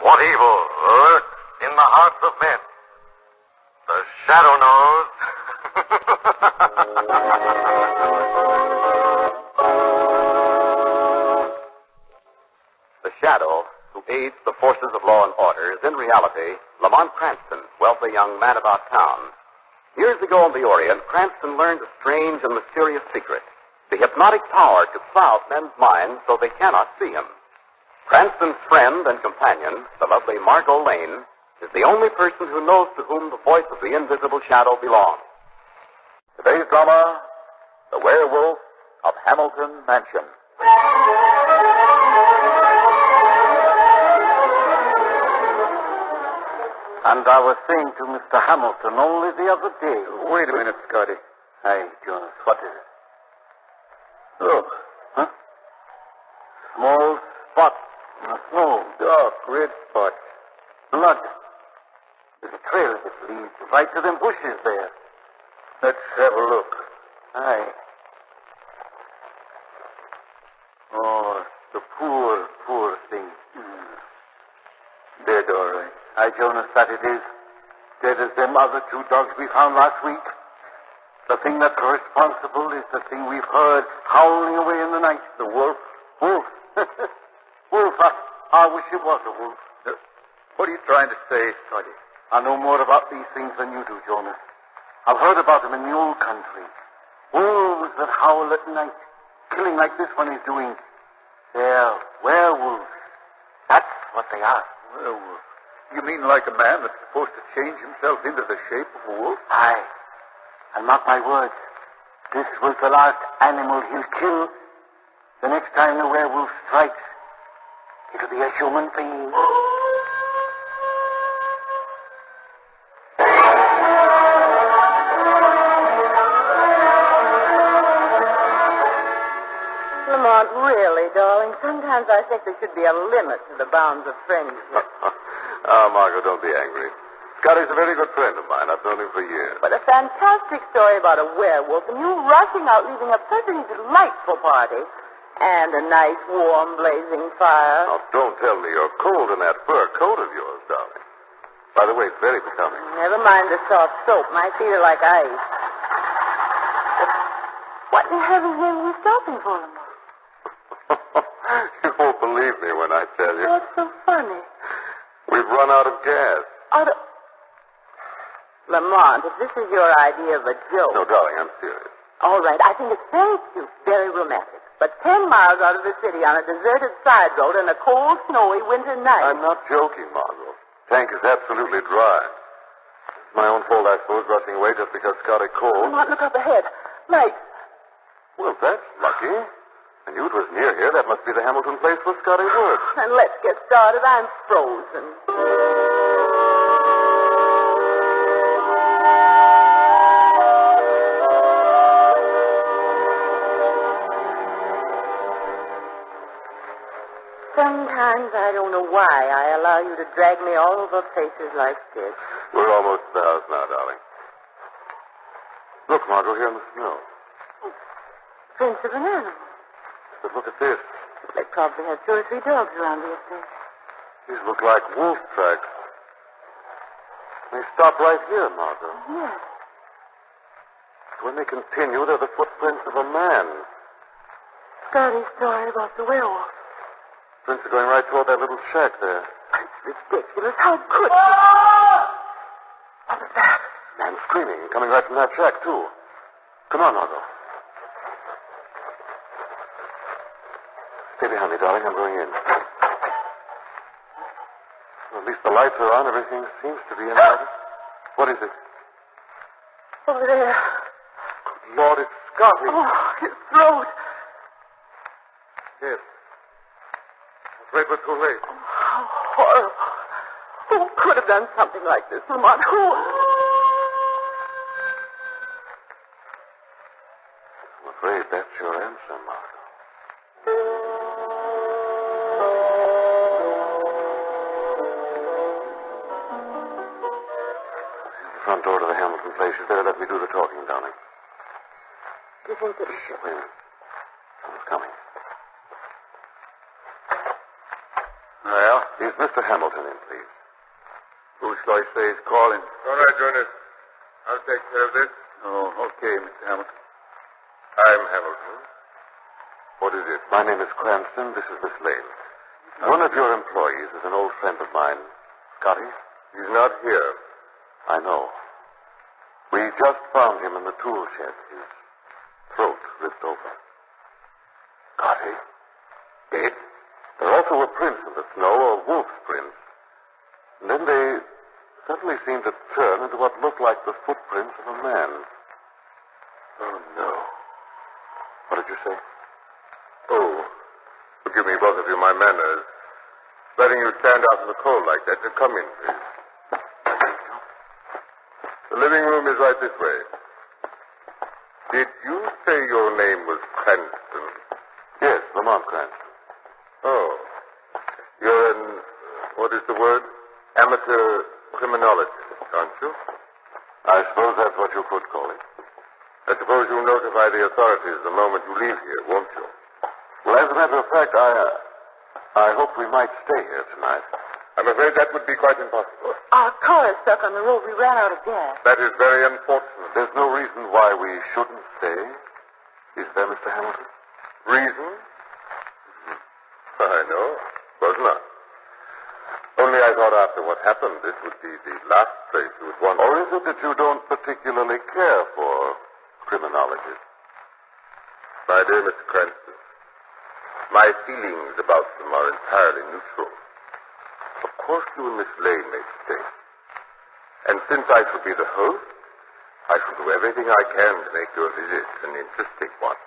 What evil lurks in the hearts of men? The shadow knows. The shadow, who aids the forces of law and order, is in reality Lamont Cranston, wealthy young man about town. Years ago in the Orient, Cranston learned a strange and mysterious secret, the hypnotic power to cloud men's minds so they cannot see him. Cranston's friend and companion, the lovely Margot Lane, is the only person who knows to whom the voice of the invisible shadow belongs. Today's drama, The Werewolf of Hamilton Mansion. And I was saying to Mr. Hamilton only the other day. Wait a minute, Scotty. Hey, Jonas, what is it? Look. Huh? Small spot in the snow. Dark red spot. Blood. There's a trail that leads right to them bushes there. Let's have a look. Aye. Oh, the poor, poor thing. Dead, all right. Aye, Jonas, that it is. Dead as them other two dogs we found last week. The thing that's responsible is the thing we've heard howling away in the night. The wolf? Wolf. Wolf. I wish it was a wolf. What are you trying to say, Scotty? I know more about these things than you do, Jonas. I've heard about them in the old country. Wolves that howl at night, killing like this one is doing. They're werewolves. That's what they are. Werewolf? You mean like a man that's supposed to change himself into the shape of a wolf? Aye. And mark my words, this was the last animal he'll kill. The next time the werewolf strikes, it'll be a human being. Lamont, really, darling, sometimes I think there should be a limit to the bounds of friendship. Margot, don't be angry. Scotty's a very good friend of mine. I've known him for years. But a fantastic story about a werewolf and you rushing out leaving a perfectly delightful party and a nice, warm, blazing fire. Now, don't tell me you're cold in that fur coat of yours, darling. By the way, it's very becoming. Never mind the soft soap. My feet are like ice. What in heaven's name are you stopping for, Lamont? You won't believe me when I tell you. What's so funny? We've run out of gas. Lamont, if this is your idea of a joke... No, darling, I'm serious. All right, I think it's very cute, very romantic. But 10 miles out of the city on a deserted side road on a cold, snowy winter night... I'm not joking, Margot. Tank is absolutely dry. It's my own fault, I suppose, rushing away just because Scotty cold. Lamont, look up ahead. Lights. Well, that's lucky. I knew it was near here. That must be the Hamilton place where Scotty works. And let's get started. I'm frozen. Sometimes I don't know why I allow you to drag me all over places like this. We're almost to the house now, darling. Look, Margot, here in the snow. Prints of an animal. But look at this. They probably have 2 or 3 dogs around the estate. These look like wolf tracks. They stop right here, Margot. Yes. When they continue, they're the footprints of a man. Scotty's story about the werewolf. Prints are going right toward that little shack there. It's ridiculous. How could he? What was that? Man screaming, coming right from that shack, too. Come on, Margot. Stay behind me, darling. I'm going in. Well, at least the lights are on. Everything seems to be in order. What is it? Over there. Good Lord, it's Scotty. Oh, his throat. Yes. I'm afraid we're too late. How horrible. Who could have done something like this, Lamont? Who? I'm afraid that's your answer, Margot. Front door to the Hamilton place. You better let me do the talking, darling. Do you think that... Shh, wait a minute. Someone's coming. Well? Yeah? Is Mr. Hamilton in, please? Who shall I say is calling? All right, Jonas. I'll take care of this. Oh, okay, Mr. Hamilton. I'm Hamilton. What is it? My name is Cranston. This is Miss Lane. One of your employees is an old friend of mine. Scotty? He's not here. I know. We just found him in the tool shed. His throat ripped open. Scotty? Dead? There also were prints in the snow, or wolf's prints. And then they suddenly seemed to turn into what looked like the footprints of a man. Oh, no. What did you say? Oh, forgive me, both of you, my manners. Letting you stand out in the cold like that. Come in, please. The living room is right this way. Did you say your name was Cranston? Yes, Lamont Cranston. Oh. You're an, what is the word? Amateur criminologist, aren't you? I suppose that's what you could call it. I suppose you'll notify the authorities the moment you leave here, won't you? Well, as a matter of fact, I hope we might stay here tonight. I'm afraid that would be quite impossible. Our car is stuck on the road. We ran out of gas. That is very unfortunate. There's no reason why we shouldn't stay. Is there, Mr. Hamilton? Reason? I know. Was not. Only I thought after what happened, this would be the last place you would want. Or is it that you don't particularly care for criminology? My dear Mr. Cranston, my feelings about them are entirely neutral. Of course you and Miss Lane may stay. And since I shall be the host, I shall do everything I can to make your visit an interesting one.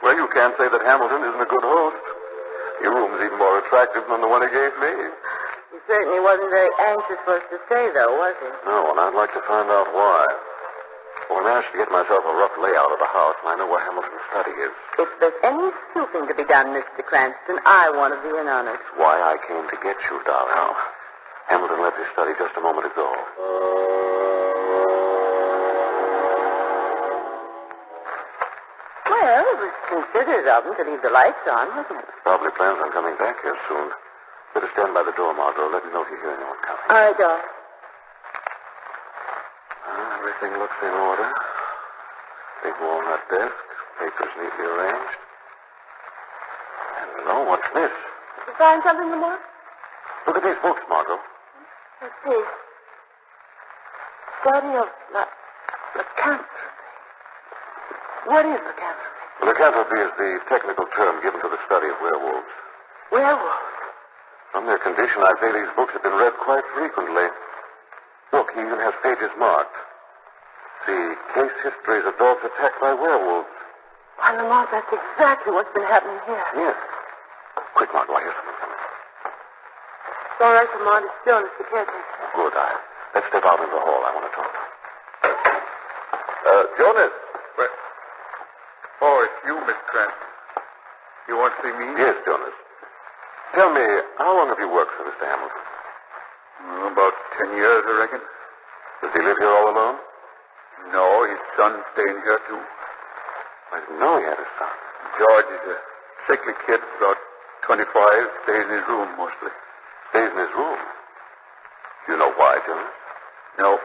Well, you can't say that Hamilton isn't a good host. Your room's even more attractive than the one he gave me. He certainly wasn't very anxious for us to stay, though, was he? No, and I'd like to find out why. Well, I managed to get myself a rough layout of the house, and I know where Hamilton's study is. If there's any snooping to be done, Mr. Cranston, I want to be in on it. Why I came to get you, darling. Hamilton left his study just a moment ago. Well, it was considerate of him to leave the lights on, wasn't it? Probably plans on coming back here soon. Better stand by the door, Margot. Let me know if you hear anyone coming. All right, darling. Everything looks in order. Big walnut desk. Papers neatly arranged. Hello, what's this? Did you find something, Lamont? Look at these books, Margot. Let's see. Study of lycanthropy. What is lycanthropy? Well, lycanthropy is the technical term given to the study of werewolves. Werewolves. From their condition, I say these books have been read quite frequently. Look, he even has pages marked. See, case histories of dogs attacked by werewolves. Why, Lamont, that's exactly what's been happening here. Yes. Quick, Margot, I hear someone coming. It's all right, Lamont. It's still Mr. Caretaker. Good. Let's step out into the hall. I want to talk. Jonas. Oh, it's you, Miss Cranston. You want to see me? Yes, Jonas. Tell me, how long have you worked for Mr. Hamilton? About 10 years, I reckon. Does he live here all alone? No, his son's staying here, too. I didn't know he had a son. George is a sickly kid, about 25, stays in his room mostly. Stays in his room? Do you know why, Jonas? No.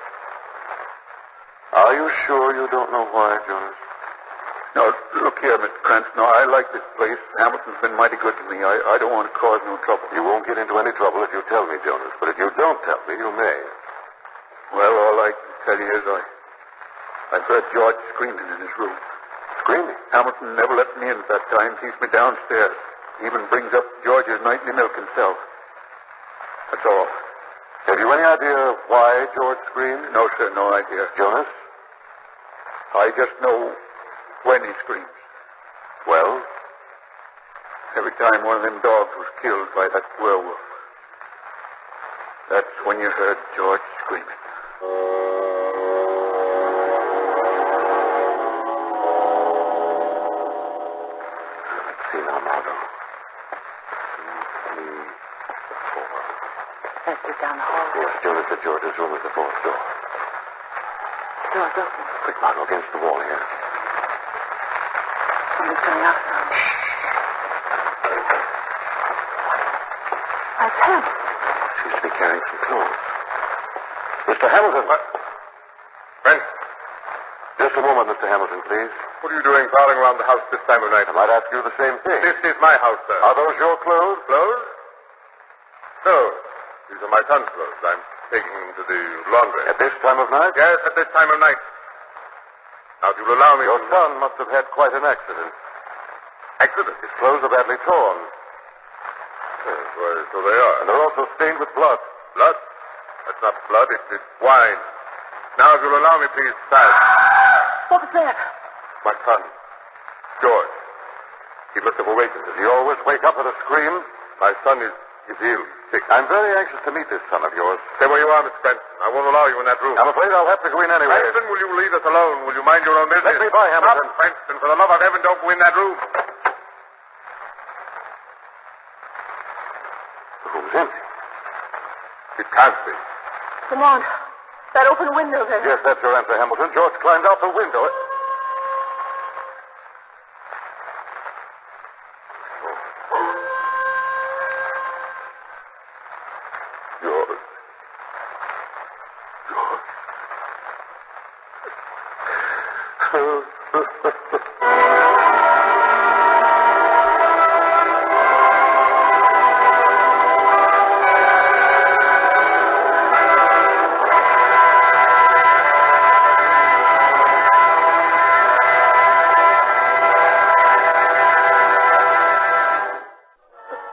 Are you sure you don't know why, Jonas? No, look here, Mr. Cranston. No, I like this place. Hamilton's been mighty good to me. I don't want to cause no trouble. You won't get into any trouble if you tell me, Jonas. But if you don't tell me, you may. Well, all I can tell you is I've heard George screaming in his room. Screaming? Hamilton never let me in at that time. Keeps me downstairs. Even brings up George's nightly milk himself. That's all. Have you any idea why George screamed? No, sir, no idea. Jonas? I just know when he screams. Well? Every time one of them dogs was killed by that werewolf. That's when you heard George screaming. Let's see now, Margot. 2, 3, 4. Let's get down the hall. Yes, Jonas said George's room is the fourth door. Door's open. Quick, Margot, against the wall here. Hamilton. What? Friend, Just a moment, Mr. Hamilton, please. what are you doing prowling around the house this time of night? I might ask you the same thing. This is my house, sir. Are those your clothes? Clothes? No. These are my son's clothes. I'm taking them to the laundry. At this time of night? Yes, at this time of night. Now, if you'll allow me... Your son must have had quite an accident. Accident? His clothes are badly torn. Yes, well, so they are. And they're also stained with blood. Blood? That's not blood, it's wine. Now, if you'll allow me, please, silence. What was that? My son, George. He must have awakened. Does he always wake up with a scream? My son is ill, sick. I'm very anxious to meet this son of yours. Stay where you are, Mr. Benson. I won't allow you in that room. I'm afraid I'll have to go in anyway. Benson, will you leave us alone? Will you mind your own business? Let me by, Hamilton. Stop, Benson. For the love of heaven, don't go in that room. The room's empty. It can't be. Come on. That open window there. Yes, that's your answer, Hamilton. George climbed out the window. George.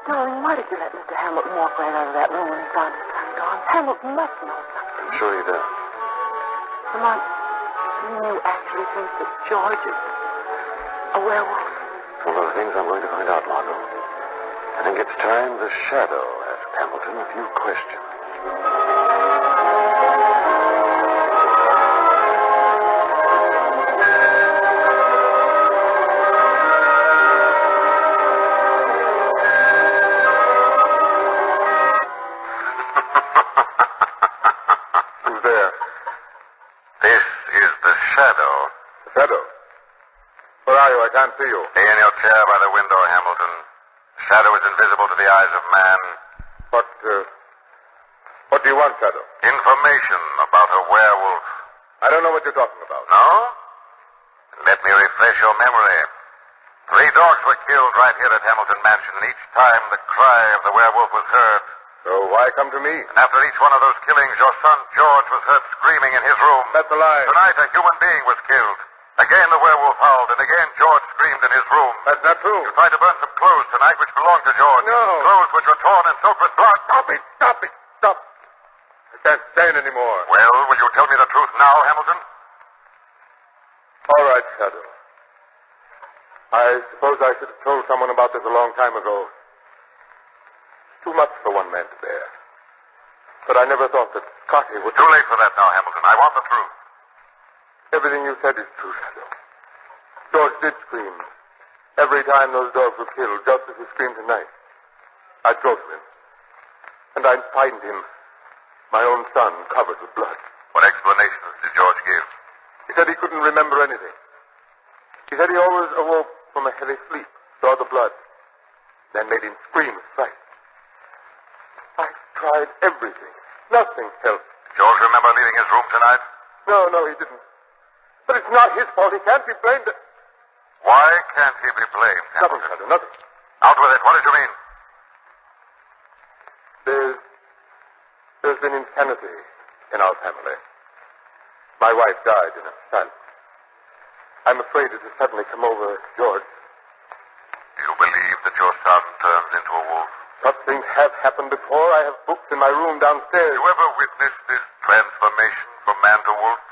Darling, why did you let Mr. Hamilton walk right out of that room when he found his son gone? Hamilton must know something. I'm sure he does. Lamont, you actually think that George is a werewolf? It's one of the things I'm going to find out, Margot. I think it's time the Shadow asked Hamilton a few questions. Who's there? This is the Shadow. The shadow. Where are you? I can't see you. Stay in your chair by the window, Hamilton. The Shadow is invisible to the eyes of man. What do you want, Shadow? Information about a werewolf. I don't know what you're talking about. No? Let me refresh your memory. 3 dogs were killed right here at Hamilton Mansion, and each time the cry of the werewolf was heard. So why come to me? And after each one of those killings, your son George was heard screaming in his room. That's a lie. Tonight, a human being was killed. Again, the werewolf howled, and again, George screamed in his room. That's not true. You tried to burn some clothes tonight which belonged to George. No. Clothes which were torn and soaked with blood. Stop it! Stop it! Stop! I can't stand anymore. Well, will you tell me the truth now, Hamilton? All right, Shadow. I suppose I should have told someone about this a long time ago. Too much for one man to bear. But I never thought that Scotty would... Too late for that now, Hamilton. I want the truth. Everything you said is true, Shadow. George did scream. Every time those dogs were killed, just as he screamed tonight. I drove to him. And I'd find him, my own son, covered with blood. What explanations did George give? He said he couldn't remember anything. He said he always awoke from a heavy sleep, saw the blood, then made him scream with fright. I tried everything. Nothing helped. George remember leaving his room tonight? No, he didn't. But it's not his fault. He can't be blamed. Why can't he be blamed, Nothing, Hamilton? Shadow, nothing. Out with it. What did you mean? There's been insanity in our family. My wife died in a asylum. I'm afraid it has suddenly come over George. Do you believe that your son turns into a wolf? Such things have happened before. I have books in my room downstairs. Did you ever witness this transformation from man to wolf?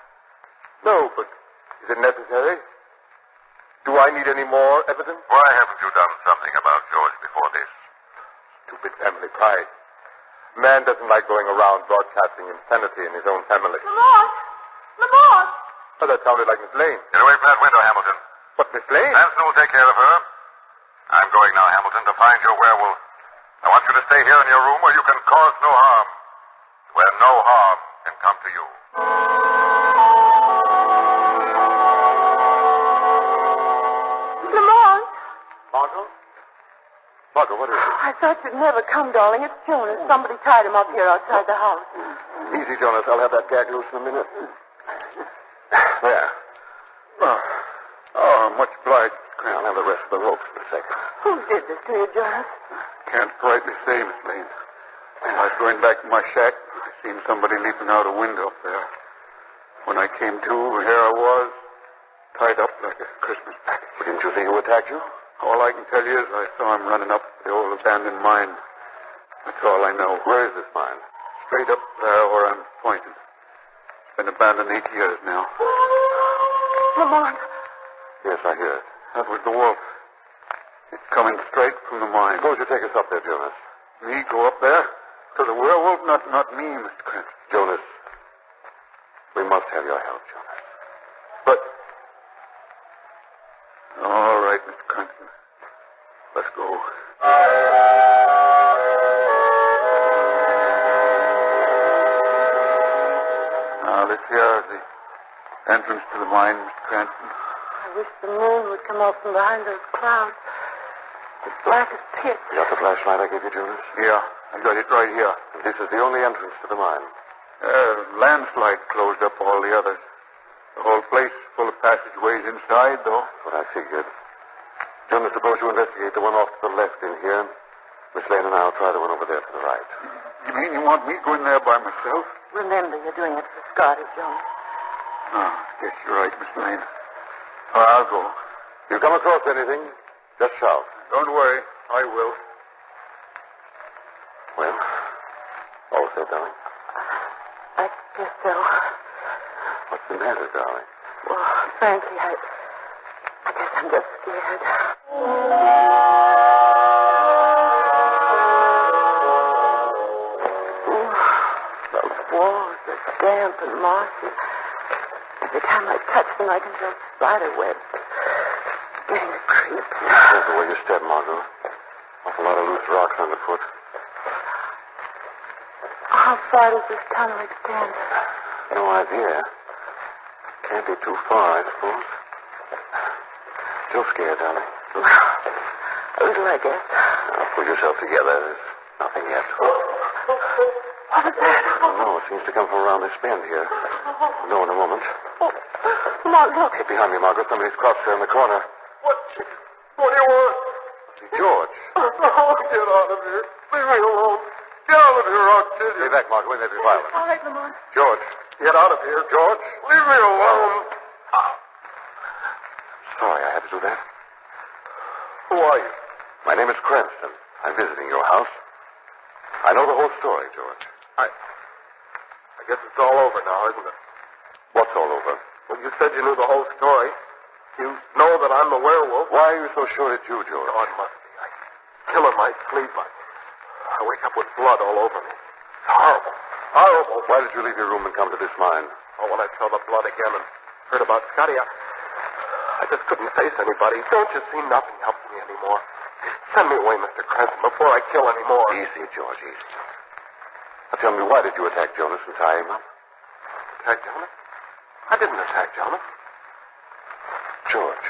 No, but is it necessary? Do I need any more evidence? Why haven't you done something about George before this? Stupid family pride. Man doesn't like going around broadcasting insanity in his own family. Lamont! Lamont! Oh, that sounded like Miss Lane. Get away from that window, Hamilton. What, Miss Lane? Hanson will take care of her. I'm going now, Hamilton, to find your werewolf. I want you to stay here in your room where you can cause no harm. Where no harm can come to you. Lamont! Margot? Margot, what is it? I thought you'd never come, darling. It's Jonas. Somebody tied him up here outside the house. Easy, Easy, Jonas. I'll have that gag loose in a minute. There. Oh, much obliged. I'll have the rest of the ropes in a second. Who did this to you, Jonas? Can't rightly say, Miss Lane. I was going back to my shack. I seen somebody leaping out a window up there. When I came to, here I was, tied up like a Christmas package. Didn't you see who attacked you? All I can tell you is I saw him running up the old abandoned mine. That's all I know. Where is this mine? Straight up there where I'm pointing. It's been abandoned 8 years now. Lamont. Yes, I hear it. That was the wolf. It's coming straight from the mine. Suppose you take us up there, Jonas. Me go up there? To the werewolf? Not me, Mr. Cranston. Jonas, we must have your help, Jonas. But... All right, Mr. Cranston. Let's go. Now, this here is the entrance to the mine, Mr. Cranston. I wish the moon would come out from behind those clouds. It's black as pitch. You got the flashlight I gave you, Jonas? Yeah, I got it right here. And this is the only entrance to the mine. Landslide closed up all the others. The whole place full of passageways inside, though. That's what I figured. Jonas, suppose you investigate the one off to the left in here. Miss Lane and I will try the one over there to the right. You mean you want me going there by myself? Remember, you're doing it for Scotty, Jonas. Oh, guess you're right, Miss Lane. I'll go. You come across anything, just shout. Don't worry, I will. Well, all set, darling? I guess so. What's the matter, darling? Well, frankly, I guess I'm just scared. Those walls are damp and mossy. Every time I touch them, I can feel spider webs. Getting the creeps. Careful where you step, Margot. Awful lot of loose rocks underfoot. How far does this tunnel extend? No idea. Can't be too far, I suppose. Still scared, darling? A little, I guess. Now, pull yourself together. There's nothing yet. What was that? Oh, no, it seems to come from around this bend here. We'll know in a moment. Mark, look. Hey, behind me, Margaret. Somebody's crouched there in the corner. What do you want? See, George. Oh, get out of here. Leave me alone. Get out of here, I'll tell you. Stay back, Margaret. We may be violent. All right, Lamont. George. Get out of here, George. Leave me alone. Sorry I had to do that. Who are you? My name is Cranston. I'm visiting your house. I know the whole story, George. I guess it's all over now, isn't it? What's all over? Well, you said you knew the whole story. You know that I'm the werewolf. Why are you so sure it's you, George? Oh, it must be. I kill in my sleep. I wake up with blood all over me. It's horrible. Horrible. Why did you leave your room and come to this mine? Oh, when I saw the blood again and heard about Scotty, I just couldn't face anybody. Don't you see? Nothing helps me anymore. Send me away, Mr. Cranston, before I kill any more. Easy, George, easy. Now tell me, why did you attack Jonas and tie him up? Attack Jonas? I didn't attack Jonas. George,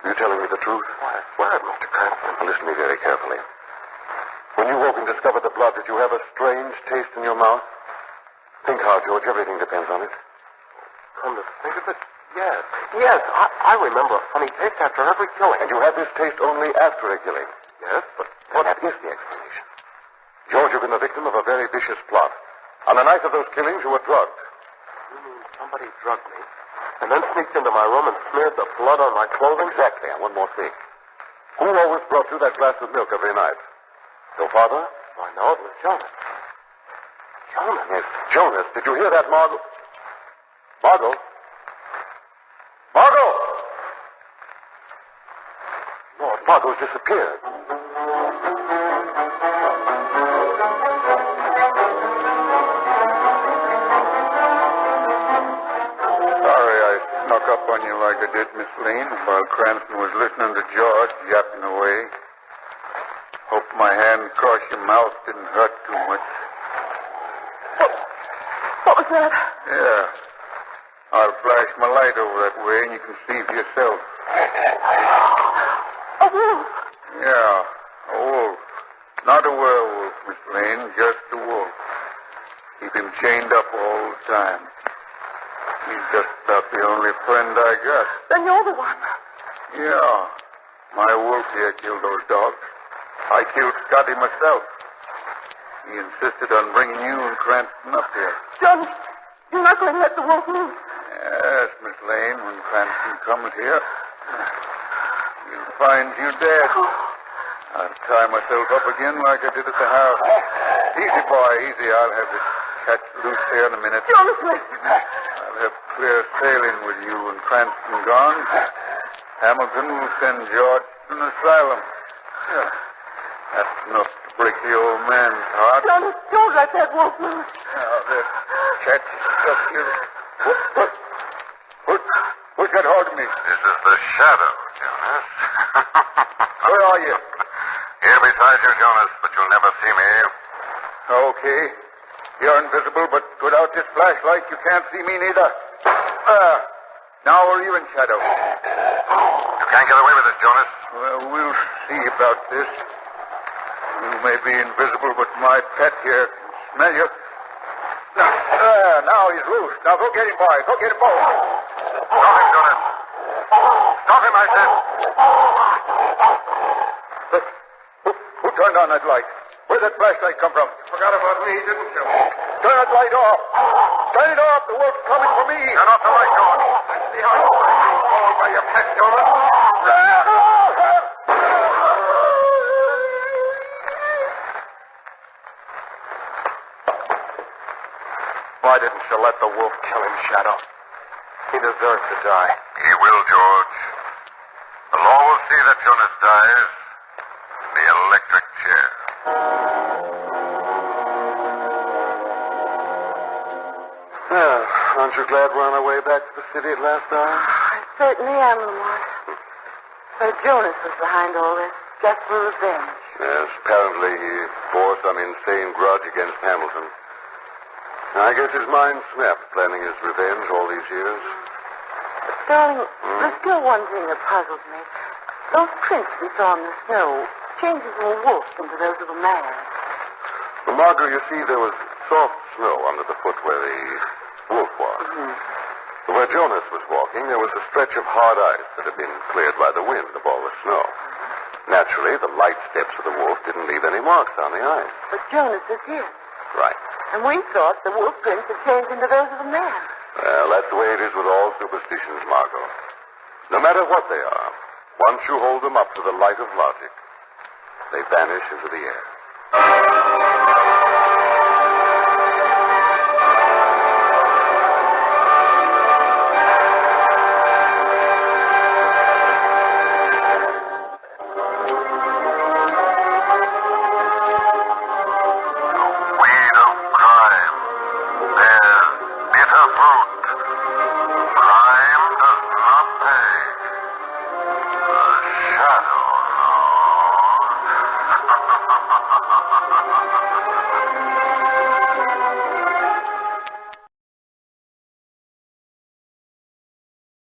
are you telling me the truth? Why, I swear it, Mr. Cranston. Now listen to me very carefully. When you woke and discovered the blood, did you have a strange taste in your mouth? Think how, George. Everything depends on it. Come to think of it, yes. Yes, I remember a funny taste after every killing. And you had this taste only after a killing. Yes, but Well, that is the explanation. George, you've been the victim of a very vicious plot. On the night of those killings, you were drugged. you mean somebody drugged me and then sneaked into my room and smeared the blood on my clothing? Exactly. And one more thing. Who always brought you that glass of milk every night? Your father? I know it was Jonas. Jonas? Yes, Jonas. Did you hear that, Margot? Margot? Margot! Lord, Margot's disappeared. Sorry I snuck up on you like I did, Miss Lane, while Cranston was listening to George yapping away. Hope my hand across your mouth didn't hurt too much. What was that? Yeah. I'll flash my light over that way and you can see for yourself. A wolf. Yeah, a wolf. Not a werewolf, Miss Lane, just a wolf. Keep him chained up all one. Yeah. My wolf here killed those dogs. I killed Scotty myself. He insisted on bringing you and Cranston up here. Johnny, you're not going to let the wolf loose. Yes, Miss Lane, when Cranston comes here, he'll find you dead. I'll tie myself up again like I did at the house. Easy, boy, easy. I'll have this catch loose here in a minute. Jonas, listen. I'll have clear sailing with you and Cranston gone. Hamilton will send George to an asylum. Yeah. That's enough to break the old man's heart. Jonas, don't let that wolf loose. Now, that catch stuck here. Who's got hold of me? This is the shadow, Jonas. Where are you? Here beside you, Jonas, but you'll never see me. Okay. You're invisible, but without this flashlight, you can't see me neither. Now we're even, Shadow. You can't get away with it, Jonas. Well, we'll see about this. You may be invisible, but my pet here can smell you. Now he's loose. Now go get him, boy. Go get him, boy. Stop him, Jonas. Stop him, I said. Who turned on that light? Where'd that flashlight come from? Forgot about me, didn't you? Turn that light off. Turn it off. The wolf's coming for me. Turn off the light, George. See how you're being called by your pet, Jonas. Why didn't you let the wolf kill him, Shadow? He deserves to die. He will, George. The law will see that Jonas dies in the electric chair. Aren't you glad we're on our way back to the city at last hour? I certainly am, Lamont. But Jonas was behind all this, just for revenge. Yes, apparently he bore some insane grudge against Hamilton. I guess his mind snapped planning his revenge all these years. But, darling, there's still one thing that puzzles me. Those prints we saw in the snow, changes from a wolf into those of a man. Well, Margaret, you see, there was soft snow under the foot where the wolf was. But where Jonas was walking, there was a stretch of hard ice that had been cleared by the wind of all the snow. Naturally, the light steps of the wolf didn't leave any marks on the ice. But Jonas is here. Right. And we thought the wolf prints had changed into those of a man. Well, that's the way it is with all superstitions, Margot. No matter what they are, once you hold them up to the light of logic, they vanish into the air.